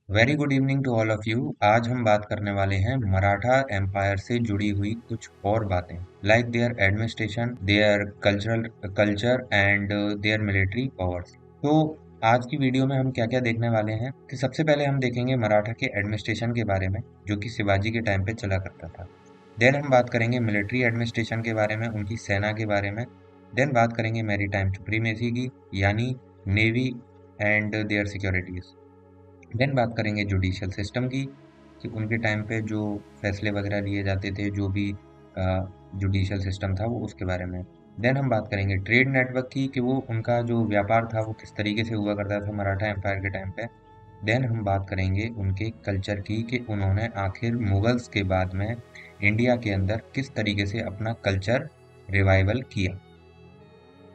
Very good evening to all of you. आज हम बात करने वाले हैं मराठा एम्पायर से जुड़ी हुई कुछ और बातें, like their administration, their culture and their military powers. तो आज की वीडियो में हम क्या क्या देखने वाले हैं कि सबसे पहले हम देखेंगे मराठा के एडमिनिस्ट्रेशन के बारे में, जो कि शिवाजी के टाइम पे चला करता था। देन हम बात करेंगे मिलिट्री एडमिनिस्ट्रेशन के बारे में, उनकी सेना के बारे में। देन बात करेंगे मैरी टाइम सुप्रीमेसी की, यानी navy and their securities. Then बात करेंगे जुडिशियल सिस्टम की, कि उनके टाइम पे जो फैसले वगैरह लिए जाते थे, जो भी जुडिशियल सिस्टम था वो उसके बारे में। देन हम बात करेंगे ट्रेड नेटवर्क की, कि वो उनका जो व्यापार था वो किस तरीके से हुआ करता था मराठा एम्पायर के टाइम पे। देन हम बात करेंगे उनके कल्चर की, कि उन्होंने आखिर मुगल्स के बाद में इंडिया के अंदर किस तरीके से अपना कल्चर रिवाइवल किया।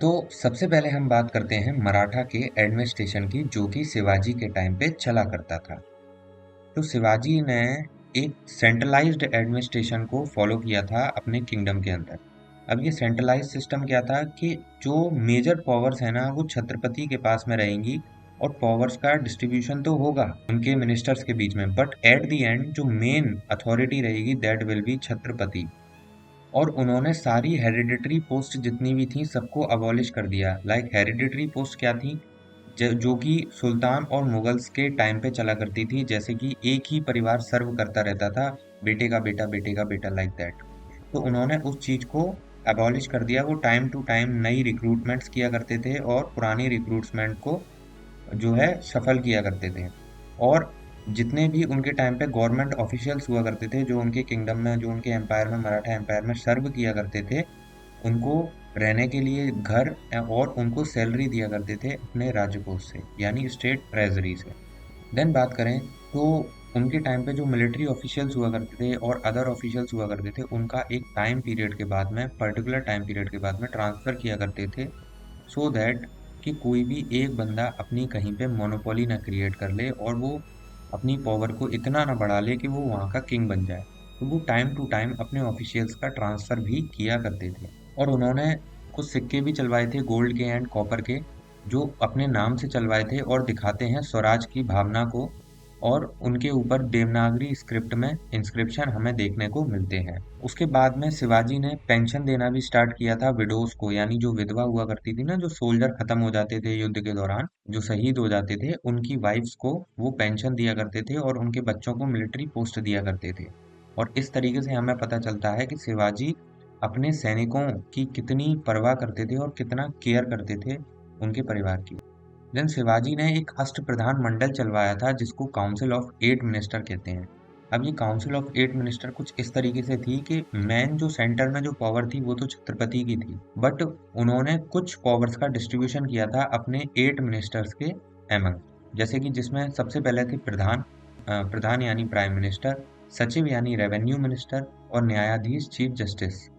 तो सबसे पहले हम बात करते हैं मराठा के एडमिनिस्ट्रेशन की, जो कि शिवाजी के टाइम पे चला करता था। तो शिवाजी ने एक सेंट्रलाइज्ड एडमिनिस्ट्रेशन को फॉलो किया था अपने किंगडम के अंदर। अब ये सेंट्रलाइज्ड सिस्टम क्या था कि जो मेजर पावर्स है ना वो छत्रपति के पास में रहेंगी, और पावर्स का डिस्ट्रीब्यूशन तो होगा उनके मिनिस्टर्स के बीच में, बट एट द एंड जो मेन अथॉरिटी रहेगी दैट विल बी छत्रपति। और उन्होंने सारी हेरिडिटरी पोस्ट जितनी भी थी सबको अबॉलिश कर दिया। लाइक हेरिडिटरी पोस्ट क्या थी, जो कि सुल्तान और मुगल्स के टाइम पे चला करती थी, जैसे कि एक ही परिवार सर्व करता रहता था, बेटे का बेटा, बेटे का बेटा, लाइक दैट। तो उन्होंने उस चीज को अबॉलिश कर दिया। वो टाइम टू टाइम नई रिक्रूटमेंट्स किया करते थे, और पुरानी रिक्रूटमेंट को जो है सफल किया करते थे। और जितने भी उनके टाइम पे गवर्नमेंट ऑफिशियल्स हुआ करते थे, जो उनके किंगडम में, जो उनके एम्पायर में, मराठा एम्पायर में सर्व किया करते थे, उनको रहने के लिए घर और उनको सैलरी दिया करते थे अपने राजकोष से, यानी स्टेट ट्रेजरी से। देन बात करें तो उनके टाइम पे जो मिलिट्री ऑफिशियल्स हुआ करते थे और अदर ऑफिशियल्स हुआ करते थे, उनका एक टाइम पीरियड के बाद में, पर्टिकुलर टाइम पीरियड के बाद में ट्रांसफ़र किया करते थे, सो दैट कि कोई भी एक बंदा अपनी कहीं पे मोनोपोली ना क्रिएट कर ले, और वो अपनी पावर को इतना ना बढ़ा ले कि वो वहाँ का किंग बन जाए। तो वो टाइम टू टाइम अपने ऑफिशियल्स का ट्रांसफ़र भी किया करते थे। और उन्होंने कुछ सिक्के भी चलवाए थे गोल्ड के एंड कॉपर के, जो अपने नाम से चलवाए थे और दिखाते हैं स्वराज की भावना को। और उनके ऊपर देवनागरी स्क्रिप्ट में इंस्क्रिप्शन हमें देखने को मिलते हैं। उसके बाद में शिवाजी ने पेंशन देना भी स्टार्ट किया था विडोज को, यानी जो विधवा हुआ करती थी ना, जो सोल्जर खत्म हो जाते थे युद्ध के दौरान, जो शहीद हो जाते थे, उनकी वाइफ्स को वो पेंशन दिया करते थे, और उनके बच्चों को मिलिट्री पोस्ट दिया करते थे। और इस तरीके से हमें पता चलता है कि शिवाजी अपने सैनिकों की कितनी परवाह करते थे और कितना केयर करते थे उनके परिवार की। देन शिवाजी ने एक अष्टप्रधान मंडल चलवाया था, जिसको काउंसिल ऑफ एट मिनिस्टर कहते हैं। अब ये काउंसिल ऑफ एट मिनिस्टर कुछ इस तरीके से थी कि मेन जो सेंटर में जो पावर थी वो तो छत्रपति की थी, बट उन्होंने कुछ पावर्स का डिस्ट्रीब्यूशन किया था अपने एट मिनिस्टर्स के एमंग। जैसे कि जिसमें सबसे पहले थे प्रधान, प्रधान यानी प्राइम मिनिस्टर, सचिव यानी रेवेन्यू मिनिस्टर, और न्यायाधीश चीफ जस्टिस,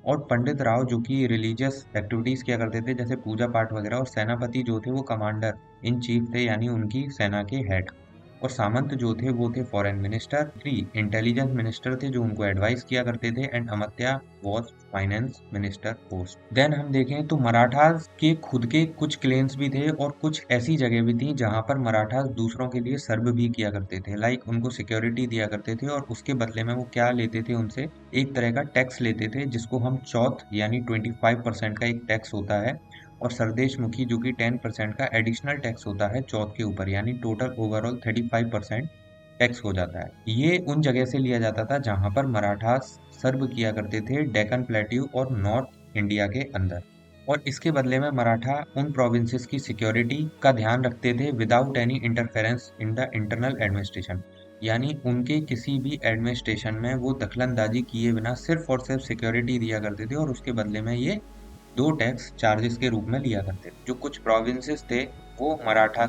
और पंडित राव जो कि रिलीजियस एक्टिविटीज किया करते थे, जैसे पूजा पाठ वगैरह, और सेनापति जो थे वो कमांडर इन चीफ थे, यानी उनकी सेना के हेड। और सामंत जो थे वो थे foreign minister, three intelligence minister थे जो उनको एडवाइस किया करते थे, and Amatya was finance minister post. Then हम देखें तो मराठास के खुद के कुछ क्लेम्स भी थे, और कुछ ऐसी जगह भी थी जहां पर मराठास दूसरों के लिए सर्व भी किया करते थे, लाइक उनको सिक्योरिटी दिया करते थे, और उसके बदले में वो क्या लेते थे उनसे, एक तरह का टैक्स लेते थे, जिसको हम चौथ यानी 25% का एक टैक्स होता है, और सरदेश मुखी जो कि 10% का एडिशनल टैक्स होता है चौथ के ऊपर, यानी टोटल ओवरऑल 35% टैक्स हो जाता है। ये उन जगह से लिया जाता था जहां पर मराठास सर्व किया करते थे डेक्कन प्लेट्यू और नॉर्थ इंडिया के अंदर। और इसके बदले में मराठा उन प्रोविंसेस की सिक्योरिटी का ध्यान रखते थे without any interference in the internal administration, यानी उनके किसी भी एडमिनिस्ट्रेशन में वो दखलंदाजी किए बिना सिर्फ और सिर्फ सिक्योरिटी दिया करते थे, और उसके बदले में ये दो टैक्स चार्जेस के रूप में लिया करते थे। जो कुछ प्रोविंसेस थे वो मराठा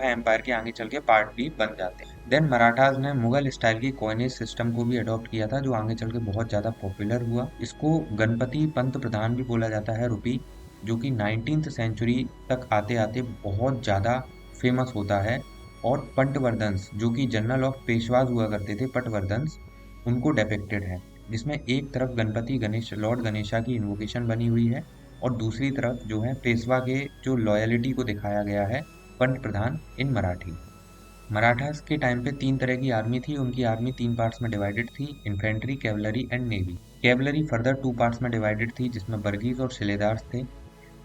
एम्पायर के आगे चल के पार्ट भी बन जाते हैं। देन मराठास ने मुगल स्टाइल की कॉइनेज सिस्टम को भी अडॉप्ट किया था, जो आगे चल के बहुत ज़्यादा पॉपुलर हुआ। इसको गणपति पंत प्रधान भी बोला जाता है, रुपी, जो कि 19th सेंचुरी तक आते आते बहुत ज़्यादा फेमस होता है। और पटवर्धन्स जो कि जनरल ऑफ पेशवाज हुआ करते थे, पटवर्धन्स, उनको डिपिक्टेड है, जिसमें एक तरफ गणपति गणेश लॉर्ड गणेशा की इन्वोकेशन बनी हुई है, और दूसरी तरफ जो है पेशवा के जो लॉयलिटी को दिखाया गया है, पंत प्रधान इन मराठी। मराठास के टाइम पे 3 तरह की आर्मी थी। उनकी आर्मी 3 पार्ट्स में डिवाइडेड थी, infantry, cavalry and navy. Cavalry further 2 parts में डिवाइडेड थी, जिसमें बर्गीज और शिलेदार्स थे।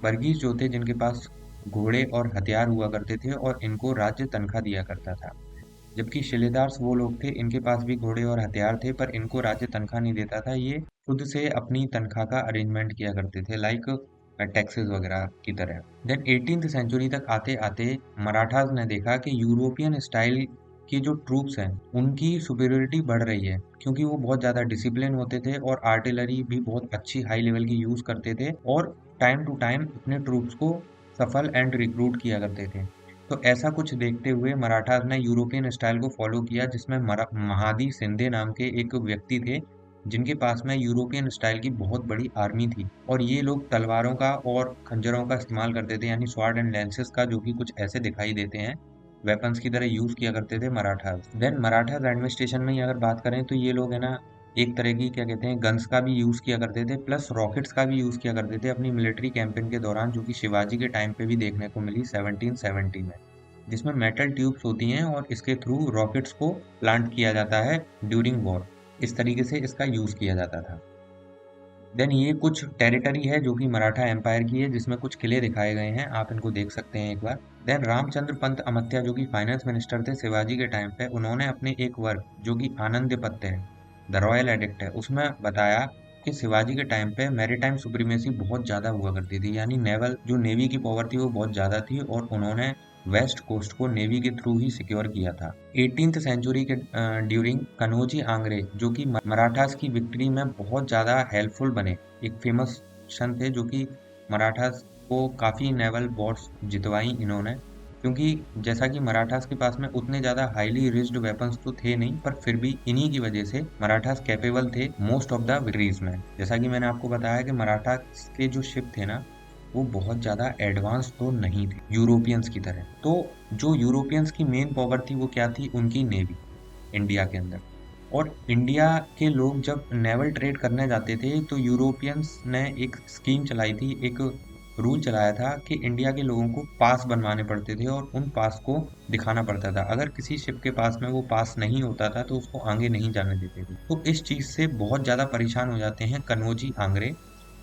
बर्गीज जो थे जिनके पास घोड़े और हथियार हुआ करते थे और इनको राज्य तनख्वाह दिया करता था। जबकि शिलेदार्स वो लोग थे, इनके पास भी घोड़े और हथियार थे पर इनको राज्य तनख्वाह नहीं देता था। ये खुद से अपनी तनख्वाह का अरेंजमेंट किया करते थे, लाइक टैक्सेस वगैरह की तरह। देन 18th सेंचुरी तक आते आते मराठास ने देखा कि यूरोपियन स्टाइल की जो ट्रूप्स हैं उनकी सुपीरियरिटी बढ़ रही है, क्योंकि वो बहुत ज़्यादा डिसिप्लिन होते थे और आर्टिलरी भी बहुत अच्छी हाई लेवल की यूज़ करते थे और टाइम टू टाइम अपने ट्रूप्स को सफल एंड रिक्रूट किया करते थे। तो ऐसा कुछ देखते हुए मराठास ने यूरोपियन स्टाइल को फॉलो किया, जिसमें महादी शिंदे नाम के एक व्यक्ति थे जिनके पास में यूरोपियन स्टाइल की बहुत बड़ी आर्मी थी और ये लोग तलवारों का और खंजरों का इस्तेमाल करते थे, यानी स्वॉर्ड एंड लैंसेस का, जो कि कुछ ऐसे दिखाई देते हैं, वेपन्स की तरह यूज किया करते थे मराठास। देन मराठास एडमिनिस्ट्रेशन में ही अगर बात करें तो ये लोग है ना एक तरह की क्या कहते हैं गन्स का भी यूज किया करते थे, प्लस रॉकेट्स का भी यूज किया करते थे अपनी मिलिट्री कैंपेन के दौरान, जो कि शिवाजी के टाइम पे भी देखने को मिली 1770 में, जिसमें मेटल ट्यूब्स होती हैं और इसके थ्रू रॉकेट्स को प्लांट किया जाता है ड्यूरिंग वॉर। इस तरीके से इसका यूज किया जाता था। देन ये कुछ टेरिटरी है जो कि मराठा एम्पायर की है, जिसमें कुछ किले दिखाए गए हैं, आप इनको देख सकते हैं एक बार। देन रामचंद्र पंत अमत्या जो कि फाइनेंस मिनिस्टर थे शिवाजी के टाइम पे, उन्होंने अपने एक वर्क जो कि आनंद पत्ते है, द रॉयल एडिक्ट है, उसमें बताया कि शिवाजी के टाइम पे मैरीटाइम सुप्रीमेसी बहुत ज्यादा हुआ करती थी, यानी नेवल जो नेवी की पावर थी वो बहुत ज्यादा थी और उन्होंने वेस्ट कोस्ट को नेवी के थ्रू ही सिक्योर किया था। 18th सेंचुरी के ड्यूरिंग कनौजी आंग्रे जो कि मराठास की विक्ट्री में बहुत ज़्यादा हेल्पफुल बने, एक फेमस सन थे जो कि मराठास को काफ़ी नेवल वॉर्स जितवाई इन्होंने, क्योंकि जैसा कि मराठास के पास में उतने ज़्यादा हाईली रिच्ड वेपन्स तो थे नहीं, पर फिर भी इन्हीं की वजह से मराठास कैपेबल थे मोस्ट ऑफ द विक्ट्रीज में। जैसा कि मैंने आपको बताया कि मराठास के जो शिप थे ना वो बहुत ज़्यादा एडवांस तो नहीं थे यूरोपियंस की तरह। तो जो यूरोपियंस की मेन पावर थी वो क्या थी, उनकी नेवी इंडिया के अंदर। और इंडिया के लोग जब नेवल ट्रेड करने जाते थे तो यूरोपियंस ने एक स्कीम चलाई थी, एक रूल चलाया था कि इंडिया के लोगों को पास बनवाने पड़ते थे और उन पास को दिखाना पड़ता था। अगर किसी शिप के पास में वो पास नहीं होता था तो उसको आगे नहीं जाने देते थे। तो इस चीज़ से बहुत ज़्यादा परेशान हो जाते हैं कन्नौजी आंग्रे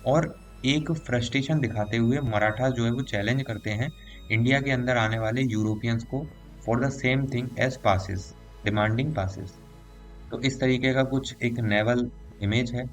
और एक फ्रस्ट्रेशन दिखाते हुए मराठास जो है वो चैलेंज करते हैं इंडिया के अंदर आने वाले यूरोपियंस को for the same thing as passes, demanding passes. तो इस तरीके का कुछ एक नेवल इमेज है।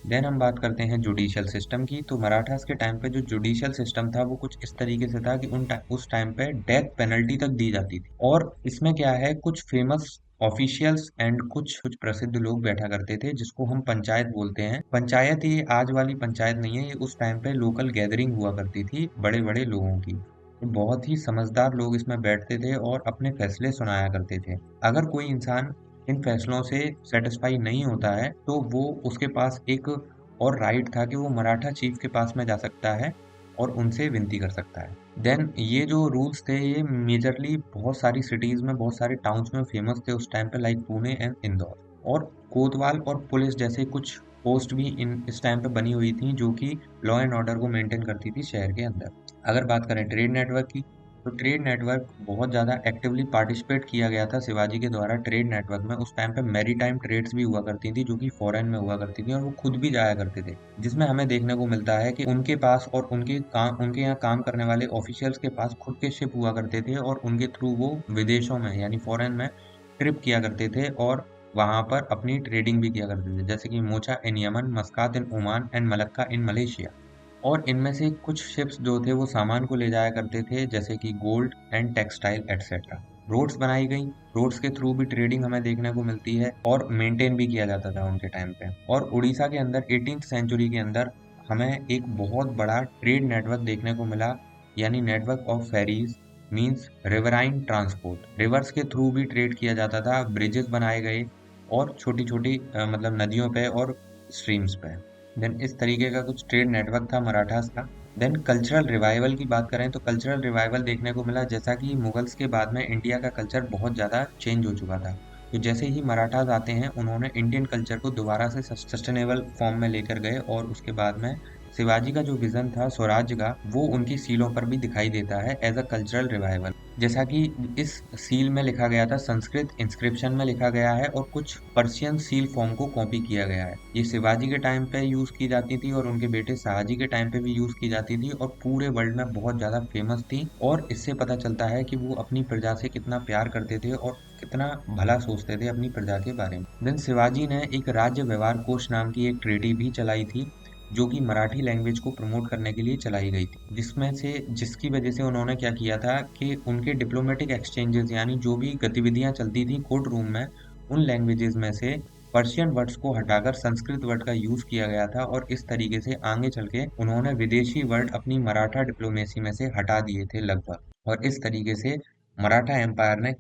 देन हम बात करते हैं जुडिशियल सिस्टम की। तो मराठास के टाइम पे जो जुडिशियल सिस्टम था वो कुछ इस तरीके से था कि उस टाइम पे डेथ पेनल्टी तक दी जाती थी और इसमें क्या है कुछ फेमस ऑफिशियल्स एंड कुछ कुछ प्रसिद्ध लोग बैठा करते थे, जिसको हम पंचायत बोलते हैं। पंचायत ये आज वाली पंचायत नहीं है, ये उस टाइम पे लोकल गैदरिंग हुआ करती थी बड़े बड़े लोगों की। तो बहुत ही समझदार लोग इसमें बैठते थे और अपने फैसले सुनाया करते थे। अगर कोई इंसान इन फैसलों से सेटिस्फाई नहीं होता है तो वो उसके पास एक और राइट था कि वो मराठा चीफ के पास में जा सकता है और उनसे विनती कर सकता है। देन ये जो रूल्स थे ये मेजरली बहुत सारी सिटीज में, बहुत सारे टाउन्स में फेमस थे उस टाइम पे, लाइक पुणे एंड इंदौर। और कोतवाल और पुलिस जैसे कुछ पोस्ट भी इन इस टाइम पे बनी हुई थी जो कि लॉ एंड ऑर्डर को मेंटेन करती थी शहर के अंदर। अगर बात करें ट्रेड नेटवर्क की, तो ट्रेड नेटवर्क बहुत ज़्यादा एक्टिवली पार्टिसिपेट किया गया था शिवाजी के द्वारा ट्रेड नेटवर्क में। उस टाइम पे मैरीटाइम ट्रेड्स भी हुआ करती थी जो कि फॉरेन में हुआ करती थी और वो खुद भी जाया करते थे, जिसमें हमें देखने को मिलता है कि उनके पास और उनके यहाँ काम करने वाले ऑफिशियल्स के पास खुद के शिप हुआ करते थे और उनके थ्रू वो विदेशों में यानी फॉरेन में ट्रिप किया करते थे और वहां पर अपनी ट्रेडिंग भी किया करते थे, जैसे कि Mocha in Yemen, Muscat in Oman and Malacca in Malaysia. और इनमें से कुछ शिप्स जो थे वो सामान को ले जाया करते थे, जैसे कि gold and textile etcetera. Roads बनाई गई, रोड्स के थ्रू भी ट्रेडिंग हमें देखने को मिलती है और मेंटेन भी किया जाता था उनके टाइम पे। और उड़ीसा के अंदर 18th सेंचुरी के अंदर हमें एक बहुत बड़ा ट्रेड नेटवर्क देखने को मिला, यानी network of ferries, means riverine transport. Rivers के थ्रू भी ट्रेड किया जाता था, ब्रिजेस बनाए गए और छोटी छोटी मतलब नदियों पे और स्ट्रीम्स पे। देन इस तरीके का कुछ ट्रेड नेटवर्क था मराठास का। देन कल्चरल रिवाइवल की बात करें तो कल्चरल रिवाइवल देखने को मिला, जैसा कि मुगल्स के बाद में इंडिया का कल्चर बहुत ज़्यादा चेंज हो चुका था। तो जैसे ही मराठास आते हैं उन्होंने इंडियन कल्चर को दोबारा से सस्टेनेबल फॉर्म में लेकर गए और उसके बाद में शिवाजी का जो विजन था स्वराज्य का वो उनकी सीलों पर भी दिखाई देता है एज अ कल्चरल रिवाइवल। जैसा कि इस सील में लिखा गया था, संस्कृत इंस्क्रिप्शन में लिखा गया है और कुछ पर्शियन सील फॉर्म को कॉपी किया गया है। ये शिवाजी के टाइम पे यूज की जाती थी और उनके बेटे शाहजी के टाइम पे भी यूज की जाती थी और पूरे वर्ल्ड में बहुत ज्यादा फेमस थी। और इससे पता चलता है कि वो अपनी प्रजा से कितना प्यार करते थे और कितना भला सोचते थे अपनी प्रजा के बारे में। देन शिवाजी ने एक राज्य व्यवहार कोश नाम की एक ट्रेटी भी चलाई थी, जो कि मराठी लैंग्वेज को प्रमोट करने के लिए चलाई गई थी, जिसकी वजह से उन्होंने क्या किया था कि उनके डिप्लोमेटिक एक्सचेंजेस यानी जो भी गतिविधियां चलती थी कोर्ट रूम में, उन लैंग्वेजेस में से पर्शियन वर्ड्स को हटाकर संस्कृत वर्ड का यूज किया गया था और इस तरीके से आगे चल के उन्होंने विदेशी वर्ड अपनी मराठा डिप्लोमेसी में से हटा दिए थे लगभग। और इस तरीके से मराठा एम्पायर ने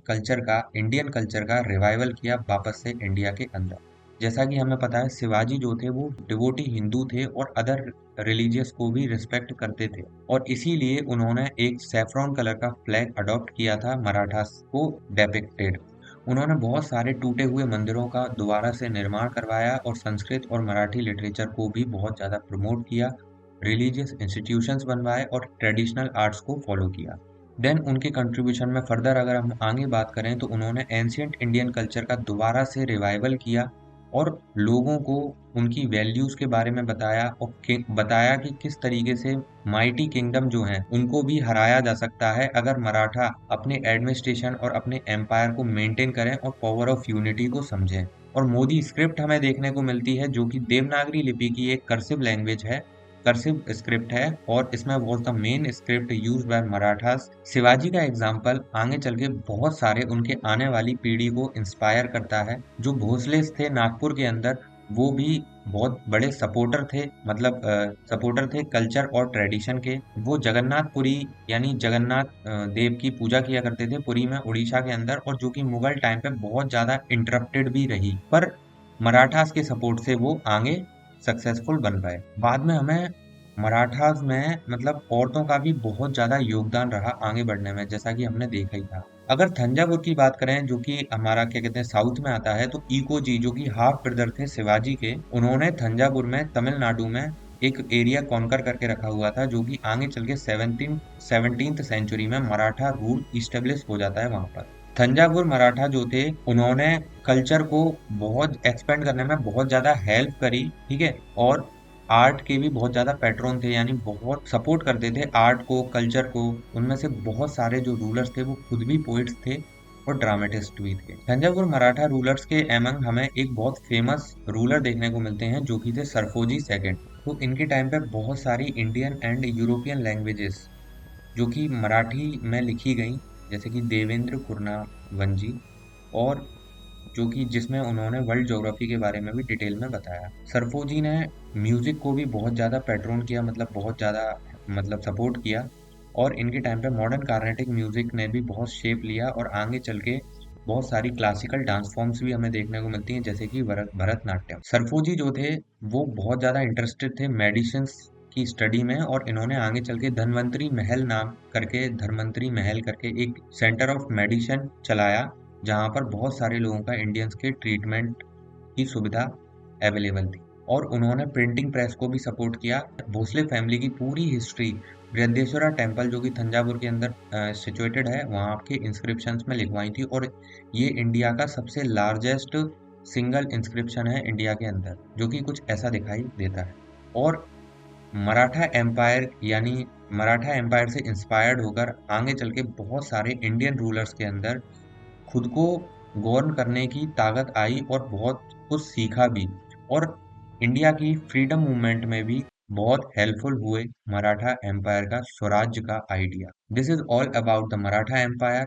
इंडियन कल्चर का रिवाइवल किया वापस से इंडिया के अंदर। जैसा कि हमें पता है शिवाजी जो थे वो डिवोटी हिंदू थे और अदर रिलीजियस को भी रिस्पेक्ट करते थे और इसीलिए उन्होंने एक सैफरॉन कलर का फ्लैग अडॉप्ट किया था मराठास को डेपिक्टेड। उन्होंने बहुत सारे टूटे हुए मंदिरों का दोबारा से निर्माण करवाया और संस्कृत और मराठी लिटरेचर को भी बहुत ज़्यादा प्रमोट किया, रिलीजियस इंस्टीट्यूशंस बनवाए और ट्रेडिशनल आर्ट्स को फॉलो किया। देन उनके कंट्रीब्यूशन में फर्दर अगर हम आगे बात करें तो उन्होंने एंशियंट इंडियन कल्चर का दोबारा से रिवाइवल किया और लोगों को उनकी वैल्यूज के बारे में बताया और बताया कि किस तरीके से माइटी किंगडम जो हैं उनको भी हराया जा सकता है अगर मराठा अपने एडमिनिस्ट्रेशन और अपने एम्पायर को मेंटेन करें और पावर ऑफ यूनिटी को समझें। और मोदी स्क्रिप्ट हमें देखने को मिलती है जो कि देवनागरी लिपि की एक कर्सिव लैंग्वेज है, कर्सिव स्क्रिप्ट है और इसमें was the main script used by Marathas. Shivaji का एग्जाम्पल आगे चल के बहुत सारे उनके आने वाली पीढ़ी को इंस्पायर करता है। जो भोसले थे नागपुर के अंदर, वो भी बहुत बड़े सपोर्टर थे, मतलब सपोर्टर थे कल्चर और ट्रेडिशन के। वो जगन्नाथपुरी यानी जगन्नाथ देव की पूजा किया करते थे पुरी में, उड़ीसा के अंदर, और जो कि मुगल टाइम पे बहुत ज्यादा इंटरप्टेड भी रही, पर मराठास के सपोर्ट से वो आगे सक्सेसफुल बन पाए। बाद में हमें मराठास में मतलब औरतों का भी बहुत ज्यादा योगदान रहा आगे बढ़ने में, जैसा कि हमने देखा ही था। अगर थंजावुर की बात करें जो कि हमारा क्या कहते हैं साउथ में आता है, तो इको जी जो कि हाफ ब्रदर थे शिवाजी के, उन्होंने थंजावुर में तमिलनाडु में एक एरिया कॉन्कर करके रखा हुआ था जो कि आगे चल के 17th सेंचुरी में मराठा रूल इस्टेब्लिश हो जाता है वहां पर। थंजावुर मराठा जो थे उन्होंने कल्चर को बहुत एक्सपेंड करने में बहुत ज्यादा हेल्प करी, ठीक है, और आर्ट के भी बहुत ज्यादा पैट्रोन थे, यानी बहुत सपोर्ट करते थे आर्ट को, कल्चर को। उनमें से बहुत सारे जो रूलर्स थे वो खुद भी पोइट्स थे और ड्रामेटिस्ट भी थे। तंजावुर मराठा रूलर्स के एमंग हमें एक बहुत फेमस रूलर देखने को मिलते हैं जो कि थे सरफोजी सेकंड। तो इनके टाइम पे बहुत सारी इंडियन एंड यूरोपियन लैंग्वेजेस जो कि मराठी में लिखी गई, जैसे कि देवेंद्र कुरनावंजी, और जो कि जिसमें उन्होंने वर्ल्ड ज्योग्राफी के बारे में भी डिटेल में बताया। सरफोजी ने म्यूजिक को भी बहुत ज़्यादा पैट्रोन किया, मतलब बहुत ज़्यादा मतलब सपोर्ट किया, और इनके टाइम पे मॉडर्न कार्नेटिक म्यूजिक ने भी बहुत शेप लिया और आगे चल के बहुत सारी क्लासिकल डांस फॉर्म्स भी हमें देखने को मिलती हैं, जैसे कि भरतनाट्यम। सरफोजी जो थे वो बहुत ज़्यादा इंटरेस्टेड थे मेडिसिन की स्टडी में, और इन्होंने आगे चल के धनवंतरी महल करके एक सेंटर ऑफ मेडिसिन चलाया, जहाँ पर बहुत सारे लोगों का इंडियंस के ट्रीटमेंट की सुविधा अवेलेबल थी। और उन्होंने प्रिंटिंग प्रेस को भी सपोर्ट किया। भोसले फैमिली की पूरी हिस्ट्री बृहदेश्वरा टेम्पल जो कि तंजावुर के अंदर सिचुएटेड है, वहाँ के इंस्क्रिप्शंस में लिखवाई थी, और ये इंडिया का सबसे लार्जेस्ट सिंगल इंस्क्रिप्शन है इंडिया के अंदर, जो कि कुछ ऐसा दिखाई देता है। और मराठा एम्पायर से इंस्पायर्ड होकर आगे चल के बहुत सारे इंडियन रूलर्स के अंदर खुद को गवर्न करने की ताकत आई और बहुत कुछ सीखा भी, और इंडिया की फ्रीडम मूवमेंट में भी बहुत हेल्पफुल हुए मराठा एम्पायर का स्वराज्य का idea. This is all about the Maratha empire.